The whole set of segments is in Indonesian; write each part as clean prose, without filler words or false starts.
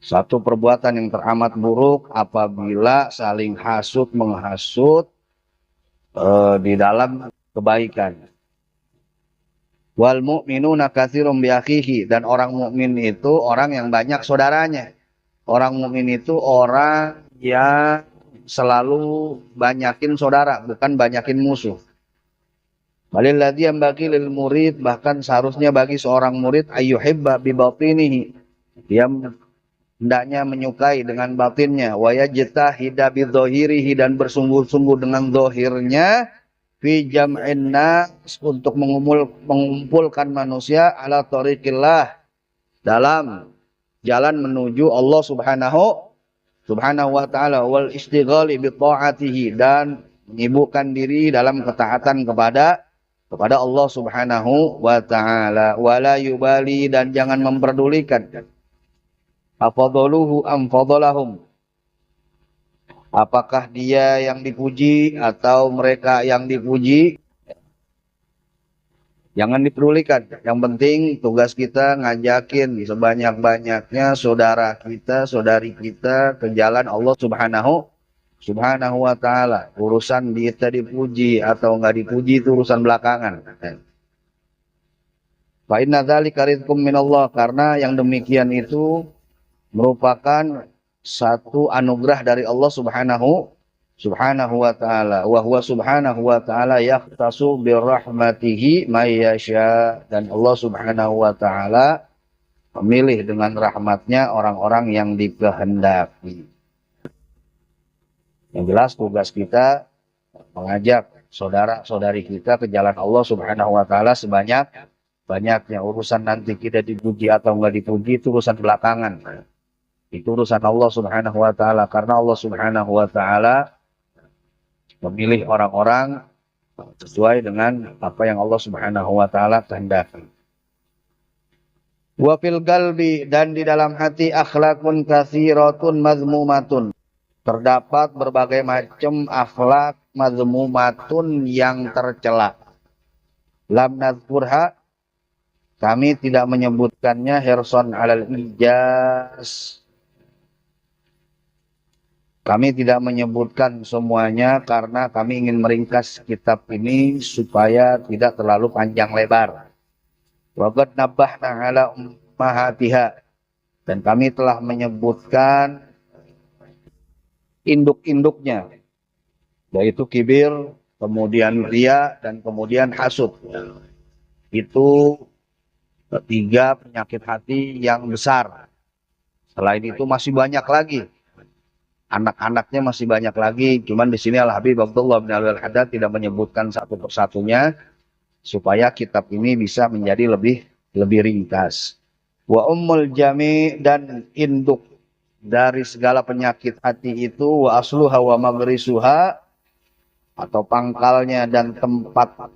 Satu perbuatan yang teramat buruk apabila saling hasut menghasut di dalam kebaikan. Wal mu'minuna katsirum bi akhihi, dan orang mukmin itu orang yang banyak saudaranya. Orang mukmin itu orang yang selalu banyakin saudara, bukan banyakin musuh. Balil ladzi yambagi lil murid, bahkan seharusnya bagi seorang murid ayyuhibba bi batinihi, dia hendaknya menyukai dengan batinnya, wa yajtahida bi dzahirihi, dan bersungguh-sungguh dengan zahirnya, fi jam'in nas, untuk mengumpulkan manusia, ala thariqillah, dalam jalan menuju Allah subhanahu wa ta'ala, wal istighali bi ta'atihi, dan menyibukkan diri dalam ketaatan kepada Allah subhanahu wa ta'ala. Wala yubali, dan jangan memperdulikan afadaluhu am fadalahum, apakah dia yang dipuji atau mereka yang dipuji. Jangan dipedulikan. Yang penting tugas kita ngajakin sebanyak-banyaknya saudara kita, saudari kita ke jalan Allah subhanahu wa ta'ala. Urusan kita dipuji atau nggak dipuji itu urusan belakangan. Fa inna dzalika rizqum minallah, karena yang demikian itu merupakan satu anugerah dari Allah subhanahu wa ta'ala. Wa huwa subhanahu wa ta'ala yakhtasu birrahmatihi may yasha, dan Allah subhanahu wa ta'ala memilih dengan rahmatnya orang-orang yang dikehendaki. Yang jelas tugas kita mengajak saudara-saudari kita ke jalan Allah subhanahu wa ta'ala sebanyak-banyaknya. Urusan nanti kita dipuji atau enggak dipuji itu urusan belakangan. Itu urusan Allah subhanahu wa ta'ala, karena Allah subhanahu wa ta'ala memilih orang-orang sesuai dengan apa yang Allah subhanahu wa ta'ala kehendaki. Wa fil qalbi, dan di dalam hati, akhlakun katsiratun mazmumatun, terdapat berbagai macam akhlak mazmumatun yang tercela. Lam nadzkurha, kami tidak menyebutkannya, hirson alal ijaz, kami tidak menyebutkan semuanya karena kami ingin meringkas kitab ini supaya tidak terlalu panjang lebar. Wa qad nabbahna ala ummahatiha, dan kami telah menyebutkan induk-induknya, yaitu kibir, kemudian riya, dan kemudian hasud. Itu tiga penyakit hati yang besar. Selain itu masih banyak lagi. Anak-anaknya masih banyak lagi, cuman di sini Al-Habib Abdullah bin Al-Haddad tidak menyebutkan satu persatunya supaya kitab ini bisa menjadi lebih ringkas. Wa ummul jami, dan induk dari segala penyakit hati itu, wa asluha wa magrisuha, atau pangkalnya dan tempat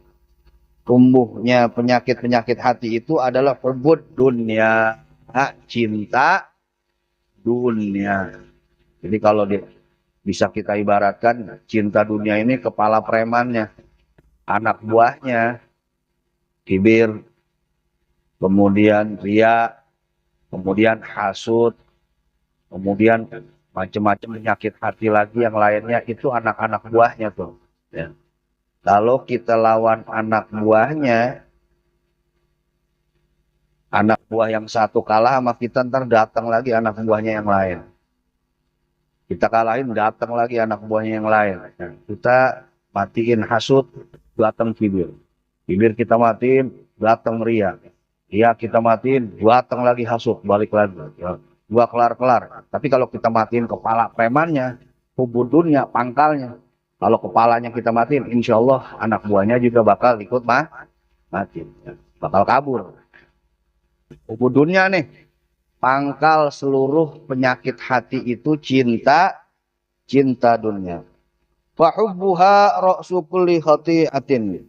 tumbuhnya penyakit-penyakit hati itu adalah hubud dunia, cinta dunia. Jadi kalau bisa kita ibaratkan, cinta dunia ini kepala premannya, anak buahnya kibir, kemudian riya, kemudian hasud, kemudian macam-macam penyakit hati lagi yang lainnya, itu anak-anak buahnya tuh. Ya. Kalau kita lawan anak buahnya, anak buah yang satu kalah sama kita, ntar datang lagi anak buahnya yang lain. Kita kalahin, datang lagi anak buahnya yang lain. Nah, kita matiin hasud, datang kibir. Kibir kita matiin, datang riya. Riya kita matiin, datang lagi hasud, balik lagi. Ya, gua kelar-kelar. Tapi kalau kita matiin kepala premannya, hubud dunia, pangkalnya. Kalau kepalanya kita matiin, insya Allah anak buahnya juga bakal ikut mati. Bakal kabur. Hubud dunia nih. Pangkal seluruh penyakit hati itu cinta dunia. Fa hubbuha ra'su kulli khati'atin.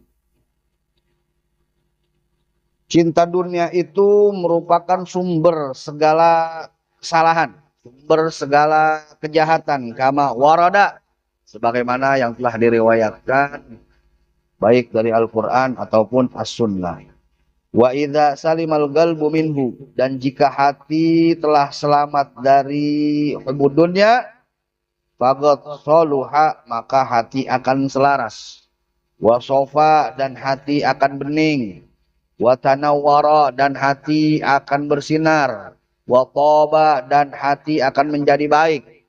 Cinta dunia itu merupakan sumber segala kesalahan, sumber segala kejahatan, kama warada, sebagaimana yang telah diriwayatkan baik dari Al-Qur'an ataupun As-Sunnah. Wa idza salimal qalbu minhu, dan jika hati telah selamat dari hubud dunya, faqad soluha, maka hati akan selaras. Wa sofa, dan hati akan bening. Wa tanawwara, dan hati akan bersinar. Wa toba, dan hati akan menjadi baik.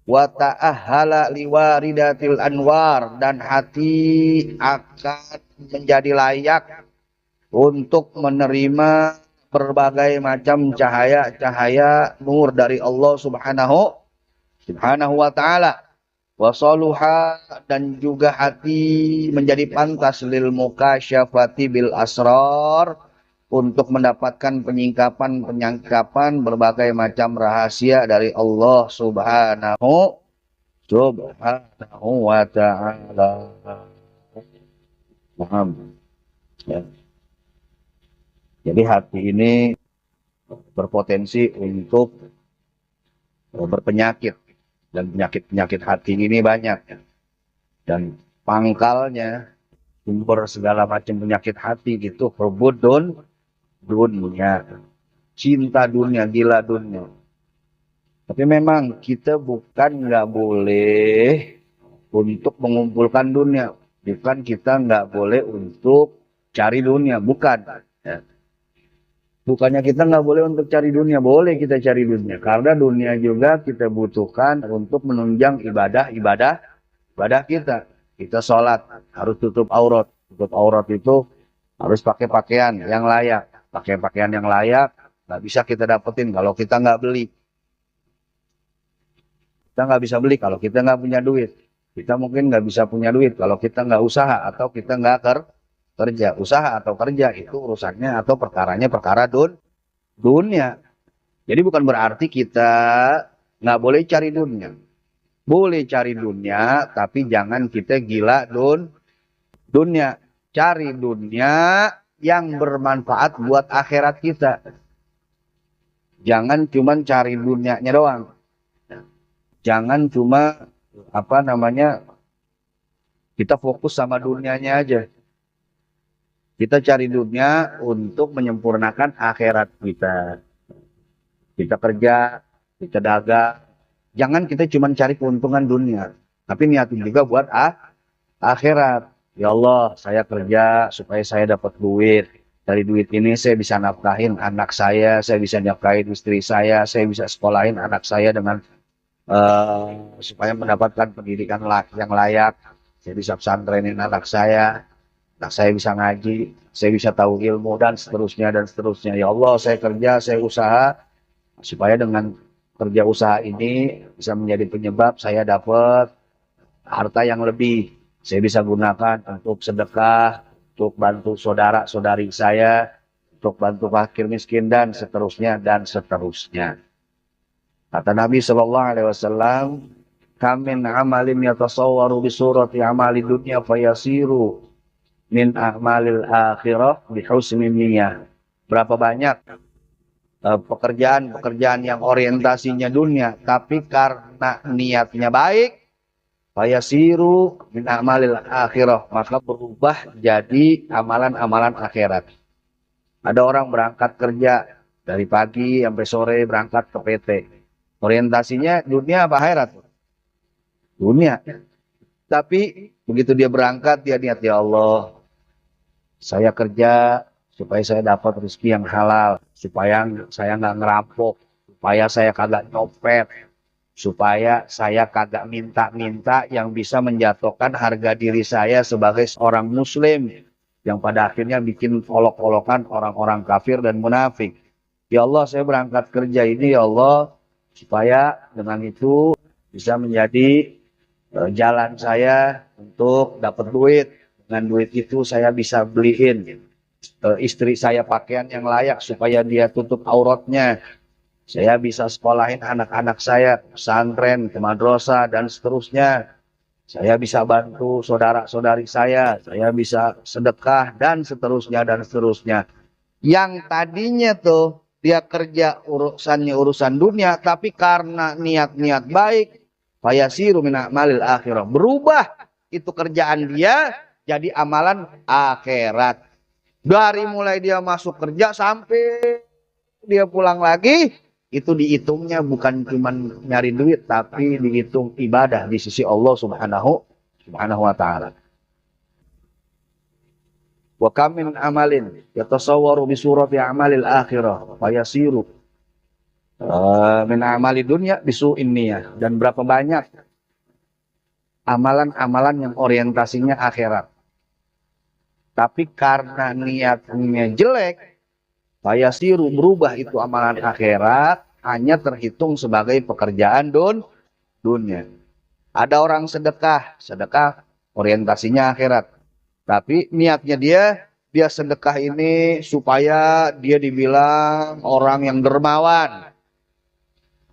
Wa ta'ahala liwaridatil anwar, dan hati akan menjadi layak untuk menerima berbagai macam cahaya-cahaya nur dari Allah Subhanahu wa taala. Wasaluha, dan juga hati menjadi pantas lil mukasyafati bil asrar, untuk mendapatkan penyingkapan berbagai macam rahasia dari Allah Subhanahu wa taala. Paham? Ya. Jadi hati ini berpotensi untuk berpenyakit, dan penyakit-penyakit hati ini banyak, dan pangkalnya, sumber segala macam penyakit hati itu hubudun dunia, cinta dunia, gila dunia. Tapi memang kita bukan nggak boleh untuk mengumpulkan dunia, bukan kita nggak boleh untuk cari dunia, bukan. Ya. Bukannya kita nggak boleh untuk cari dunia, boleh kita cari dunia. Karena dunia juga kita butuhkan untuk menunjang ibadah kita. Kita sholat, harus tutup aurat. Tutup aurat itu harus pakai pakaian yang layak. Pakai pakaian yang layak, nggak bisa kita dapetin kalau kita nggak beli. Kita nggak bisa beli kalau kita nggak punya duit. Kita mungkin nggak bisa punya duit kalau kita nggak usaha atau kita nggak kerja. Usaha atau kerja itu urusannya atau perkaranya perkara dunia. Jadi bukan berarti kita nggak boleh cari dunia. Boleh cari dunia, tapi jangan kita gila dunia. Cari dunia yang bermanfaat buat akhirat kita. Jangan cuma cari dunianya doang. Jangan cuma kita fokus sama dunianya aja. Kita cari dunia untuk menyempurnakan akhirat kita. Kita kerja, kita dagang. Jangan kita cuma cari keuntungan dunia, tapi niatin juga buat akhirat. Ya Allah, saya kerja supaya saya dapat duit. Dari duit ini saya bisa nafkahin anak saya bisa nafkahin istri saya bisa sekolahin anak saya dengan supaya mendapatkan pendidikan yang layak. Saya bisa pesantrenin anak saya bisa ngaji, saya bisa tahu ilmu, dan seterusnya dan seterusnya. Ya Allah, saya kerja, saya usaha supaya dengan kerja usaha ini bisa menjadi penyebab saya dapat harta yang lebih. Saya bisa gunakan untuk sedekah, untuk bantu saudara-saudari saya, untuk bantu fakir miskin, dan seterusnya dan seterusnya. Kata Nabi Shallallahu Alaihi Wasallam, "Kamin amalin yatasawwaru bi surati amali dunya fayasiru min a'malil akhirah bi husni niyyah." Berapa banyak pekerjaan-pekerjaan yang orientasinya dunia, tapi karena niatnya baik, fayasiru min a'malil akhirah, maka berubah jadi amalan-amalan akhirat. Ada orang berangkat kerja dari pagi sampai sore, berangkat ke PT. Orientasinya dunia apa akhirat? Dunia. Tapi begitu dia berangkat, dia niat, ya Allah, saya kerja supaya saya dapat rezeki yang halal, supaya saya nggak ngerampok, supaya saya kagak nyopet, supaya saya kagak minta-minta yang bisa menjatuhkan harga diri saya sebagai seorang muslim, yang pada akhirnya bikin olok-olokan orang-orang kafir dan munafik. Ya Allah, saya berangkat kerja ini, ya Allah, supaya dengan itu bisa menjadi jalan saya untuk dapat duit. Dengan duit itu saya bisa beliin istri saya pakaian yang layak supaya dia tutup auratnya. Saya bisa sekolahin anak-anak saya pesantren, ke madrasah, dan seterusnya. Saya bisa bantu saudara-saudari saya bisa sedekah, dan seterusnya dan seterusnya. Yang tadinya tuh dia kerja urusannya urusan dunia, tapi karena niat-niat baik, fayasiru min a'malil akhirah, berubah itu kerjaan dia jadi amalan akhirat. Dari mulai dia masuk kerja sampai dia pulang lagi, itu dihitungnya bukan cuma nyari duit, tapi dihitung ibadah di sisi Allah Subhanahu wa taala. Wa kam min amalin yatasawwaru bi surati amalil akhirah wa yasiru min amali dunya bisu inniyah. Dan berapa banyak amalan-amalan yang orientasinya akhirat, tapi karena niatnya jelek, fayasiru berubah itu amalan akhirat hanya terhitung sebagai pekerjaan dunia. Ada orang sedekah orientasinya akhirat, tapi niatnya dia sedekah ini supaya dia dibilang orang yang dermawan.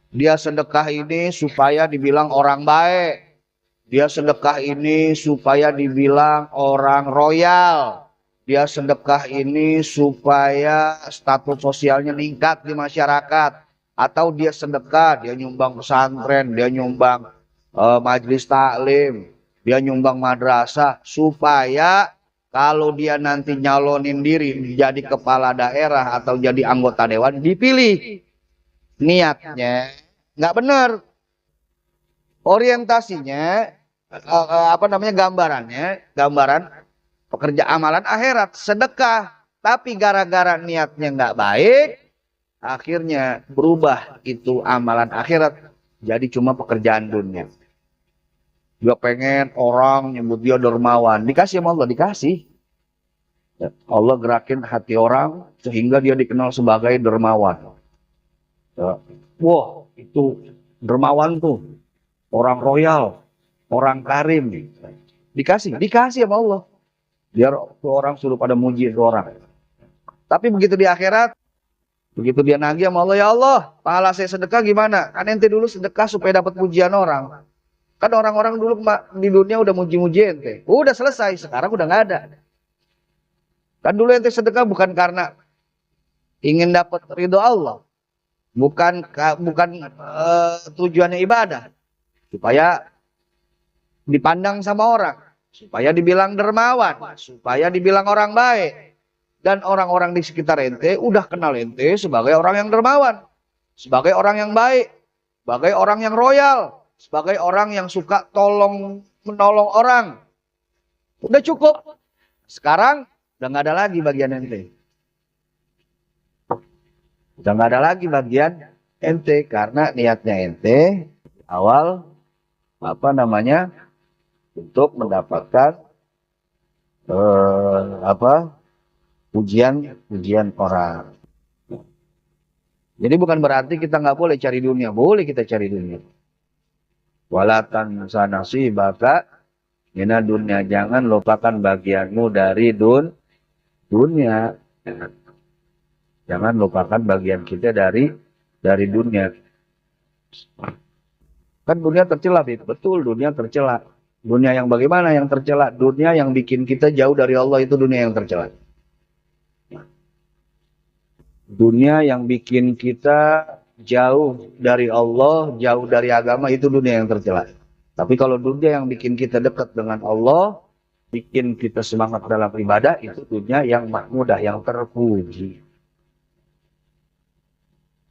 Dia sedekah ini supaya dibilang orang baik. Dia sedekah ini supaya dibilang orang royal. Dia sedekah ini supaya status sosialnya meningkat di masyarakat. Atau dia sedekah, dia nyumbang pesantren, dia nyumbang majelis taklim, dia nyumbang madrasah, supaya kalau dia nanti nyalonin diri jadi kepala daerah atau jadi anggota dewan dipilih. Niatnya nggak benar, orientasinya gambaran pekerja amalan akhirat sedekah, tapi gara-gara niatnya nggak baik, akhirnya berubah itu amalan akhirat jadi cuma pekerjaan dunia. Dia pengen orang nyebut dia dermawan, dikasih sama Allah, dikasih. Allah gerakin hati orang sehingga dia dikenal sebagai dermawan. Wah, itu dermawan tuh, orang royal, orang karim. Dikasih sama Allah. Biar tuh orang suruh pada muji itu orang. Tapi begitu di akhirat, begitu dia nagih sama Allah, ya Allah, pahala saya sedekah gimana? Kan ente dulu sedekah supaya dapat pujian orang. Kan orang-orang dulu di dunia udah muji-muji ente. Udah selesai, sekarang udah nggak ada. Kan dulu ente sedekah bukan karena ingin dapat ridho Allah. Bukan tujuannya ibadah. Supaya dipandang sama orang. Supaya dibilang dermawan. Supaya dibilang orang baik. Dan orang-orang di sekitar ente udah kenal ente sebagai orang yang dermawan. Sebagai orang yang baik. Sebagai orang yang royal. Sebagai orang yang suka menolong orang. Udah cukup. Sekarang udah nggak ada lagi bagian ente. Udah nggak ada lagi bagian ente karena niatnya ente awal untuk mendapatkan pujian orang. Jadi bukan berarti kita nggak boleh cari dunia, boleh kita cari dunia. Walatan sanasi baka mina dunia, jangan lupakan bagianmu dari dunia. Jangan lupakan bagian kita dari dunia. Kan dunia tercela, betul, dunia tercela. Dunia yang bagaimana yang tercela? Dunia yang bikin kita jauh dari Allah, itu dunia yang tercela. Dunia yang bikin kita jauh dari Allah, jauh dari agama, itu dunia yang tercela. Tapi kalau dunia yang bikin kita dekat dengan Allah, bikin kita semangat dalam ibadah, itu dunia yang mahmudah, yang terpuji.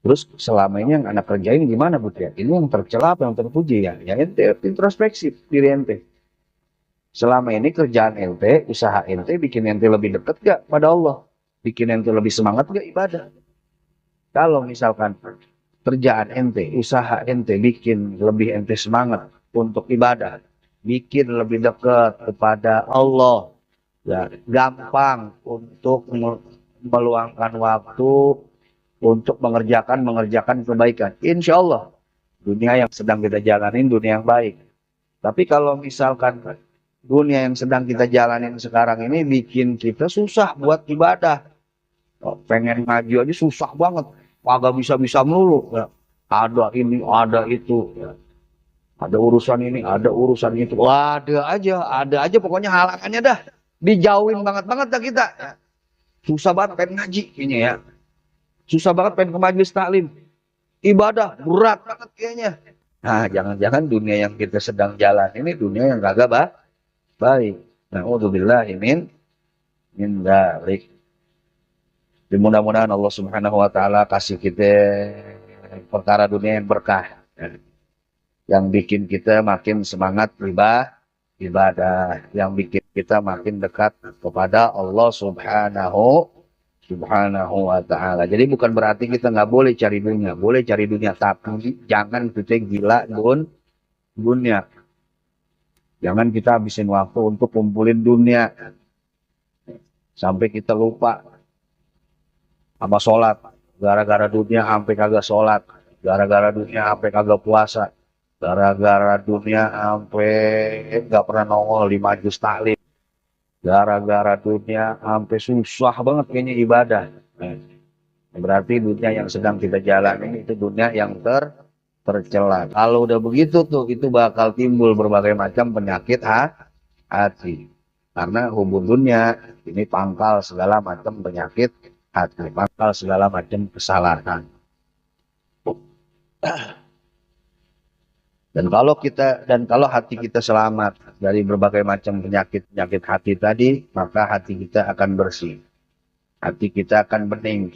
Terus selama ini yang anak kerjain gimana Putri? Ini yang tercela apa yang terpuji ya? Ya ente introspeksi diri ente. Selama ini kerjaan ente, usaha ente bikin ente lebih dekat gak pada Allah? Bikin ente lebih semangat gak ibadah? Kalau misalkan kerjaan ente, usaha ente bikin lebih ente semangat untuk ibadah, bikin lebih dekat kepada Allah, ya gampang untuk meluangkan waktu untuk mengerjakan kebaikan. Insya Allah dunia yang sedang kita jalanin dunia yang baik. Tapi kalau misalkan dunia yang sedang kita jalanin sekarang ini bikin kita susah buat ibadah, pengen ngaji aja susah banget, kagak bisa melulu. Ya. Ada ini, ada itu, ya. Ada urusan ini, ada urusan itu, ada aja pokoknya halangannya dah. Dijauhin banget dah kita. Ya. Susah banget pengen ngaji kayaknya ya. Susah banget pengen ke majelis taklim. Ibadah berat banget kayaknya. Nah, jangan-jangan dunia yang kita sedang jalan ini dunia yang kagak baik. Na'udzubillahi min dzalik. Dan mudah-mudahan Allah Subhanahu wa taala kasih kita perkara dunia yang berkah, yang bikin kita makin semangat ibadah, yang bikin kita makin dekat kepada Allah Subhanahu wa ta'ala. Jadi bukan berarti kita nggak boleh cari dunia, boleh cari dunia, tapi jangan kita gila dunia. Jangan kita habisin waktu untuk kumpulin dunia sampai kita lupa sama sholat. Gara-gara dunia sampai kagak sholat, gara-gara dunia sampai kagak puasa, gara-gara dunia sampai nggak pernah nongol di majelis taklim, gara-gara dunia sampai susah banget kayaknya ibadah. Berarti dunia yang sedang kita jalani itu dunia yang tercela. Kalau udah begitu tuh, itu bakal timbul berbagai macam penyakit hati. Karena hubung dunia ini pangkal segala macam penyakit hati, pangkal segala macam kesalahan. Dan kalau hati kita selamat dari berbagai macam penyakit hati tadi, maka hati kita akan bersih. Hati kita akan bening.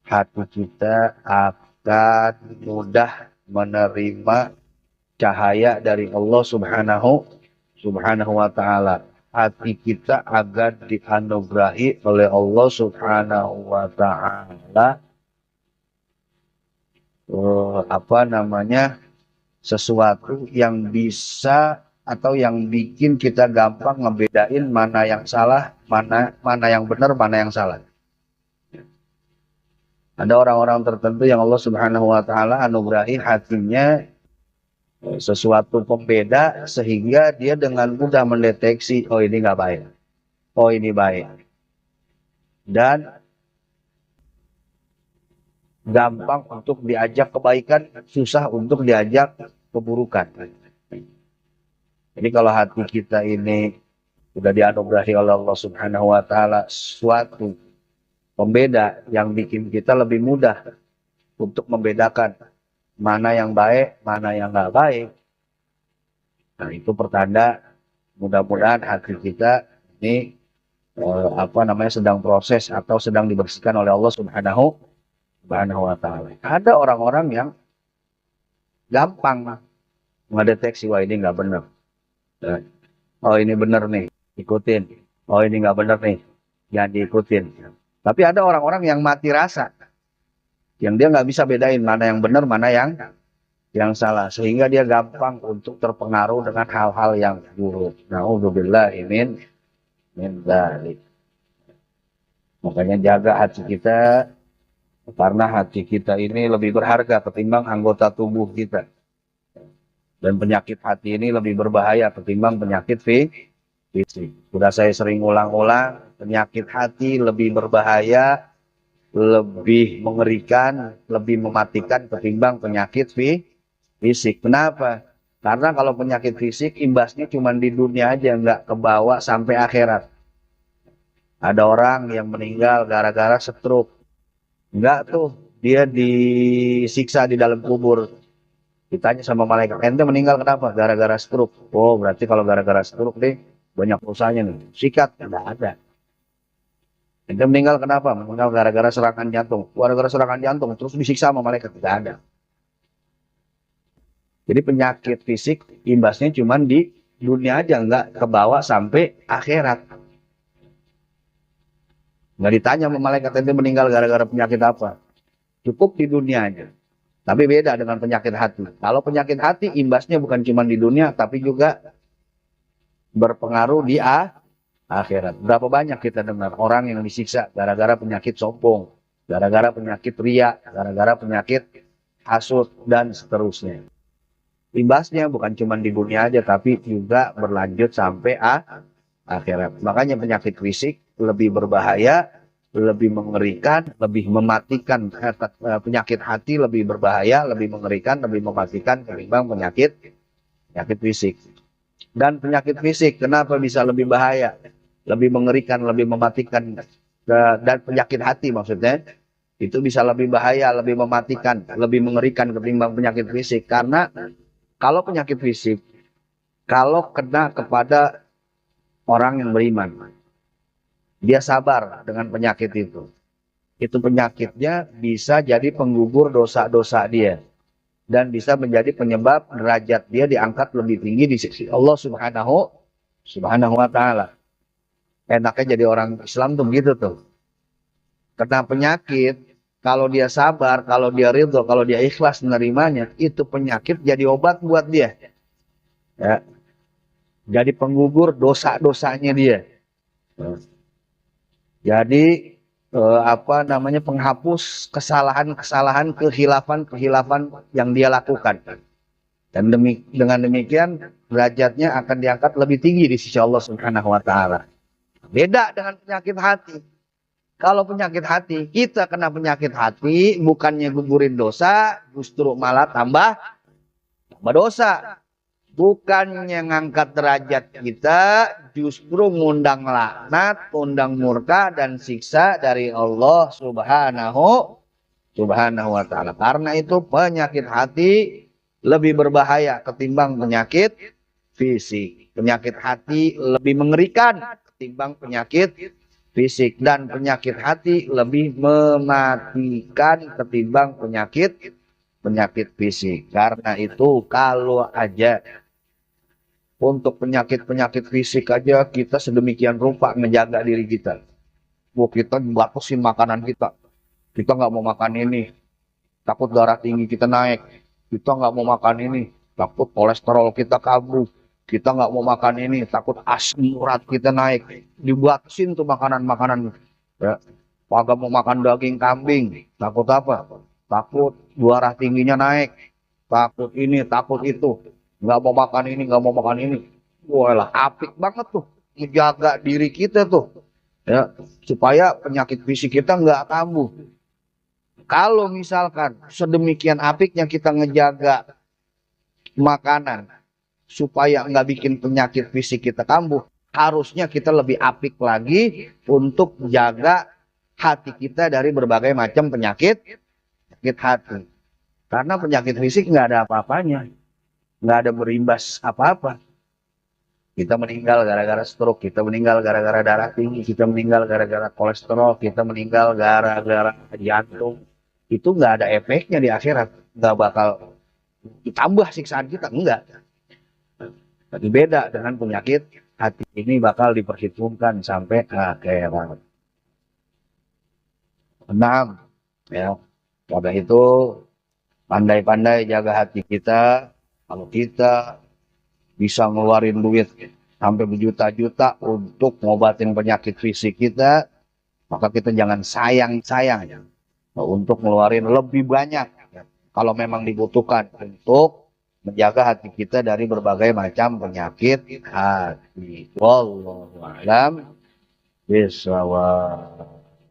Hati kita akan mudah menerima cahaya dari Allah Subhanahu wa taala. Hati kita akan dianugerahi oleh Allah Subhanahu wa taala sesuatu yang bisa atau yang bikin kita gampang ngebedain mana yang salah, mana yang benar, mana yang salah. Ada orang-orang tertentu yang Allah Subhanahu wa taala anugerahi hatinya sesuatu pembeda sehingga dia dengan mudah mendeteksi, oh ini nggak baik, oh ini baik, dan gampang untuk diajak kebaikan, susah untuk diajak keburukan. Jadi kalau hati kita ini sudah dianugerahi oleh Allah Subhanahu wa taala suatu pembeda yang bikin kita lebih mudah untuk membedakan mana yang baik, mana yang nggak baik. Nah, itu pertanda mudah-mudahan hati kita ini sedang proses atau sedang dibersihkan oleh Allah Subhanahu wa taala. Ada orang-orang yang gampang mendeteksi, wah ini nggak benar. Oh ini benar nih, ikutin. Oh ini nggak benar nih, jangan diikutin. Tapi ada orang-orang yang mati rasa, yang dia nggak bisa bedain mana yang benar, mana yang salah, sehingga dia gampang untuk terpengaruh dengan hal-hal yang buruk. Na'udzubillahi min dzalik. Makanya jaga hati kita, karena hati kita ini lebih berharga ketimbang anggota tubuh kita. Dan penyakit hati ini lebih berbahaya ketimbang penyakit fisik. Sudah saya sering ulang-ulang, penyakit hati lebih berbahaya, lebih mengerikan, lebih mematikan ketimbang penyakit fisik. Kenapa? Karena kalau penyakit fisik imbasnya cuma di dunia aja, nggak kebawa sampai akhirat. Ada orang yang meninggal gara-gara stroke. Enggak tuh, dia disiksa di dalam kubur. Ditanya sama malaikat, ente meninggal kenapa? Gara-gara stroke. Oh, berarti kalau gara-gara stroke deh banyak dosanya nih. Sikat, tidak ada. Ente meninggal kenapa? Meninggal gara-gara serangan jantung. Gara-gara serangan jantung, terus disiksa sama malaikat. Tidak ada. Jadi penyakit fisik imbasnya cuma di dunia aja, nggak kebawa sampai akhirat. Nggak ditanya sama malaikat, ente meninggal gara-gara penyakit apa? Cukup di dunia aja. Tapi beda dengan penyakit hati. Kalau penyakit hati imbasnya bukan cuma di dunia, tapi juga berpengaruh di akhirat. Berapa banyak kita dengar orang yang disiksa gara-gara penyakit sombong, gara-gara penyakit riya, gara-gara penyakit hasud, dan seterusnya. Imbasnya bukan cuma di dunia aja, tapi juga berlanjut sampai akhirat. Makanya penyakit fisik lebih berbahaya, lebih mengerikan, lebih mematikan. Penyakit hati lebih berbahaya, lebih mengerikan, lebih mematikan ketimbang penyakit fisik. Dan penyakit fisik kenapa bisa lebih bahaya, lebih mengerikan, lebih mematikan, dan penyakit hati maksudnya itu bisa lebih bahaya, lebih mematikan, lebih mengerikan ketimbang penyakit fisik. Karena kalau penyakit fisik, kalau kena kepada orang yang beriman, dia sabar dengan penyakit itu. Itu penyakitnya bisa jadi penggugur dosa-dosa dia dan bisa menjadi penyebab derajat dia diangkat lebih tinggi di sisi Allah Subhanahu wa taala. Enaknya jadi orang Islam tuh begitu tuh. Kena penyakit, kalau dia sabar, kalau dia ridho, kalau dia ikhlas menerimanya, itu penyakit jadi obat buat dia. Ya, jadi penggugur dosa-dosanya dia. Jadi apa namanya, penghapus kesalahan-kesalahan, kehilafan-kehilafan yang dia lakukan. Dan dengan demikian derajatnya akan diangkat lebih tinggi di sisi Allah Subhanahu wa taala. Beda dengan penyakit hati. Kalau penyakit hati, kita kena penyakit hati, bukannya gugurin dosa, justru malah tambah dosa. Bukannya ngangkat derajat kita, justru ngundang laknat, undang murka dan siksa dari Allah Subhanahu wa taala. Karena itu penyakit hati lebih berbahaya ketimbang penyakit fisik. Penyakit hati lebih mengerikan ketimbang penyakit fisik, dan penyakit hati lebih mematikan ketimbang penyakit fisik. Karena itu kalau aja untuk penyakit-penyakit fisik aja kita sedemikian rupa menjaga diri kita. Kita batasin makanan kita. Kita nggak mau makan ini, takut darah tinggi kita naik. Kita nggak mau makan ini, takut kolesterol kita kambuh. Kita nggak mau makan ini, takut asam urat kita naik. Dibatasin tuh makanan-makanan. Ya. Kagak mau makan daging kambing, takut apa? Takut darah tingginya naik. Takut ini, takut itu. Nggak mau makan ini, nggak mau makan ini. Wah, apik banget tuh menjaga diri kita tuh, ya, supaya penyakit fisik kita nggak kambuh. Kalau misalkan sedemikian apiknya kita ngejaga makanan supaya nggak bikin penyakit fisik kita kambuh, harusnya kita lebih apik lagi untuk jaga hati kita dari berbagai macam penyakit hati. Karena penyakit fisik nggak ada apa-apanya, nggak ada berimbas apa-apa. Kita meninggal gara-gara stroke, kita meninggal gara-gara darah tinggi, kita meninggal gara-gara kolesterol, kita meninggal gara-gara jantung. Itu nggak ada efeknya di akhirat, nggak bakal ditambah siksaan kita, enggak. Tapi beda dengan penyakit hati, ini bakal diperhitungkan sampai akhirat. 6, ya. Karena itu pandai-pandai jaga hati kita. Kalau kita bisa ngeluarin duit sampai berjuta-juta untuk ngobatin penyakit fisik kita, maka kita jangan sayang-sayang untuk ngeluarin lebih banyak kalau memang dibutuhkan untuk menjaga hati kita dari berbagai macam penyakit hati. Wallahu a'lam bishawab.